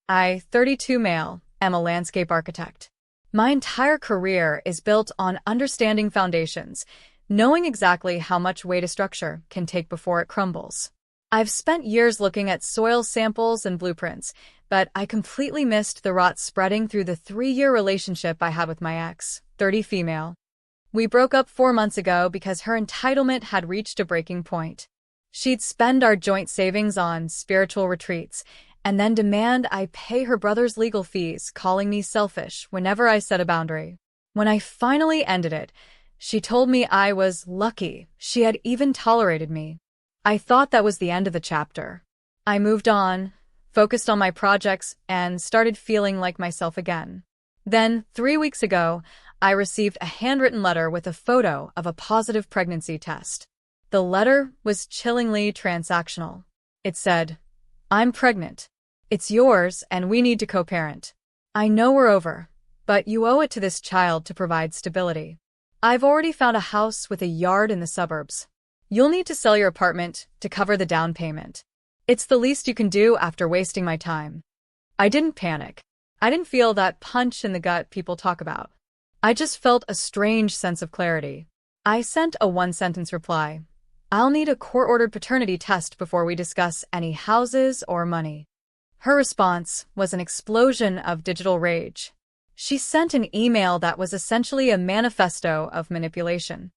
I, 32 male, am a landscape architect. My entire career is built on understanding foundations, knowing exactly how much weight a structure can take before it crumbles. I've spent years looking at soil samples and blueprints, but I completely missed the rot spreading through the 3-year relationship I had with my ex, 30 female. We broke up 4 months ago because her entitlement had reached a breaking point. She'd spend our joint savings on spiritual retreats, and then demand I pay her brother's legal fees, calling me selfish whenever I set a boundary. When I finally ended it, she told me I was lucky she had even tolerated me. I thought that was the end of the chapter. I moved on, focused on my projects, and started feeling like myself again. Then, 3 weeks ago, I received a handwritten letter with a photo of a positive pregnancy test. The letter was chillingly transactional. It said, "I'm pregnant. It's yours, and we need to co-parent. I know we're over, but you owe it to this child to provide stability. I've already found a house with a yard in the suburbs. You'll need to sell your apartment to cover the down payment. It's the least you can do after wasting my time." I didn't panic. I didn't feel that punch in the gut people talk about. I just felt a strange sense of clarity. I sent a 1-sentence reply. "I'll need a court-ordered paternity test before we discuss any houses or money." Her response was an explosion of digital rage. She sent an email that was essentially a manifesto of manipulation.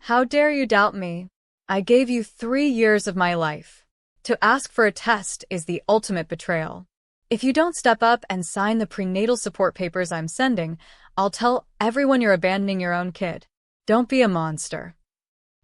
"How dare you doubt me? I gave you 3 years of my life. To ask for a test is the ultimate betrayal. If you don't step up and sign the prenatal support papers I'm sending, I'll tell everyone you're abandoning your own kid. Don't be a monster."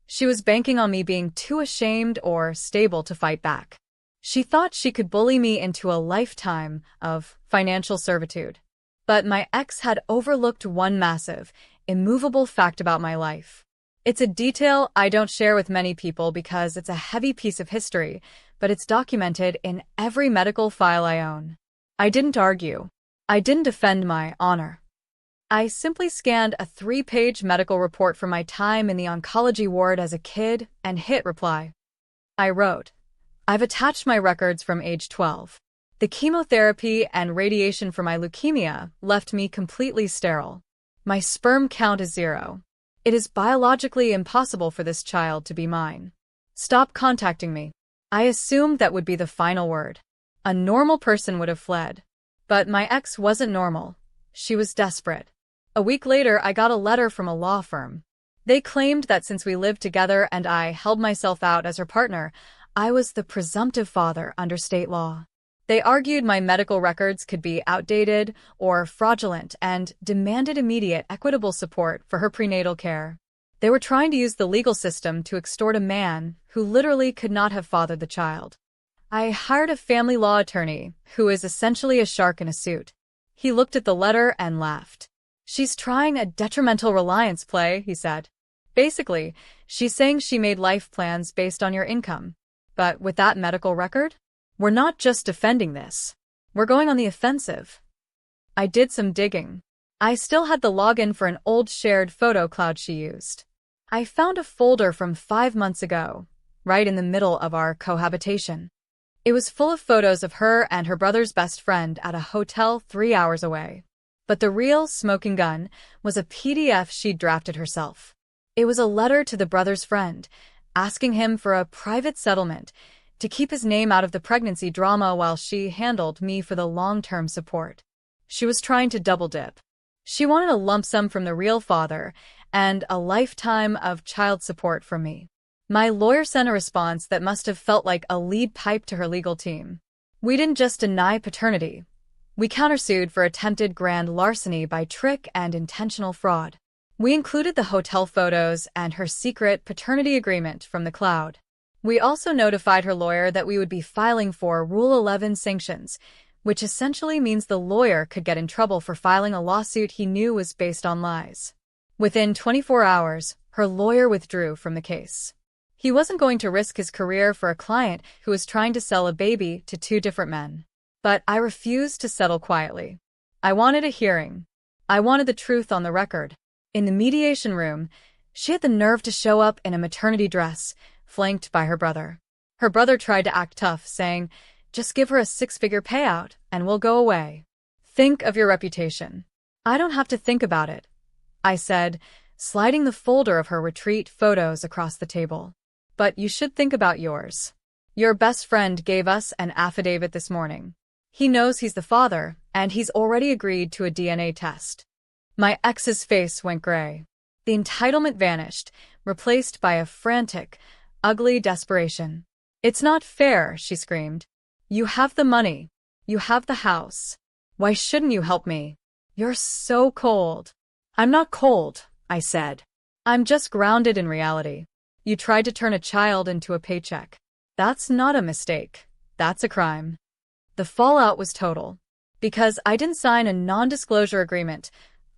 She was banking on me being too ashamed or stable to fight back. She thought she could bully me into a lifetime of financial servitude. But my ex had overlooked one massive, immovable fact about my life. It's a detail I don't share with many people because it's a heavy piece of history, but it's documented in every medical file I own. I didn't argue. I didn't defend my honor. I simply scanned a 3-page medical report from my time in the oncology ward as a kid and hit reply. I wrote, "I've attached my records from age 12. The chemotherapy and radiation for my leukemia left me completely sterile. My sperm count is 0. It is biologically impossible for this child to be mine. Stop contacting me." I assumed that would be the final word. A normal person would have fled. But my ex wasn't normal. She was desperate. A week later, I got a letter from a law firm. They claimed that since we lived together and I held myself out as her partner, I was the presumptive father under state law. They argued my medical records could be outdated or fraudulent and demanded immediate equitable support for her prenatal care. They were trying to use the legal system to extort a man who literally could not have fathered the child. I hired a family law attorney who is essentially a shark in a suit. He looked at the letter and laughed. "She's trying a detrimental reliance play," he said. "Basically, she's saying she made life plans based on your income. But with that medical record, we're not just defending this. We're going on the offensive." I did some digging. I still had the login for an old shared photo cloud she used. I found a folder from 5 months ago, right in the middle of our cohabitation. It was full of photos of her and her brother's best friend at a hotel 3 hours away. But the real smoking gun was a PDF she'd drafted herself. It was a letter to the brother's friend, asking him for a private settlement to keep his name out of the pregnancy drama while she handled me for the long-term support. She was trying to double-dip. She wanted a lump sum from the real father and a lifetime of child support from me. My lawyer sent a response that must have felt like a lead pipe to her legal team. We didn't just deny paternity. We countersued for attempted grand larceny by trick and intentional fraud. We included the hotel photos and her secret paternity agreement from the cloud. We also notified her lawyer that we would be filing for Rule 11 sanctions, which essentially means the lawyer could get in trouble for filing a lawsuit he knew was based on lies. Within 24 hours, her lawyer withdrew from the case. He wasn't going to risk his career for a client who was trying to sell a baby to 2 different men. But I refused to settle quietly. I wanted a hearing. I wanted the truth on the record. In the mediation room, she had the nerve to show up in a maternity dress, flanked by her brother. Her brother tried to act tough, saying, Just give her a six-figure payout, and we'll go away. Think of your reputation. I don't have to think about it, I said, sliding the folder of her retreat photos across the table. But you should think about yours. Your best friend gave us an affidavit this morning. He knows he's the father, and he's already agreed to a DNA test. My ex's face went gray. The entitlement vanished, replaced by a frantic, ugly desperation. It's not fair, she screamed. You have the money. You have the house. Why shouldn't you help me? You're so cold. I'm not cold, I said. I'm just grounded in reality. You tried to turn a child into a paycheck. That's not a mistake. That's a crime. The fallout was total. Because I didn't sign a non-disclosure agreement,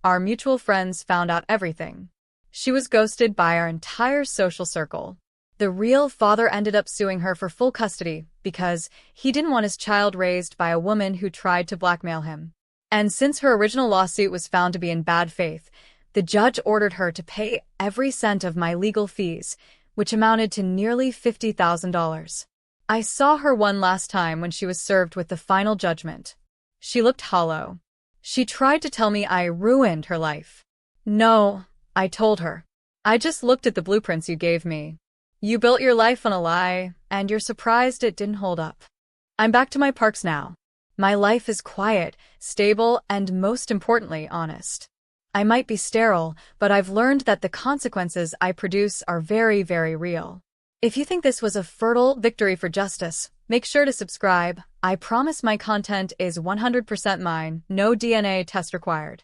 our mutual friends found out everything. She was ghosted by our entire social circle. The real father ended up suing her for full custody because he didn't want his child raised by a woman who tried to blackmail him. And since her original lawsuit was found to be in bad faith, the judge ordered her to pay every cent of my legal fees, which amounted to nearly $50,000. I saw her one last time when she was served with the final judgment. She looked hollow. She tried to tell me I ruined her life. No, I told her. I just looked at the blueprints you gave me. You built your life on a lie, and you're surprised it didn't hold up. I'm back to my parks now. My life is quiet, stable, and most importantly, honest. I might be sterile, but I've learned that the consequences I produce are very, very real. If you think this was a fertile victory for justice, make sure to subscribe. I promise my content is 100% mine, no DNA test required.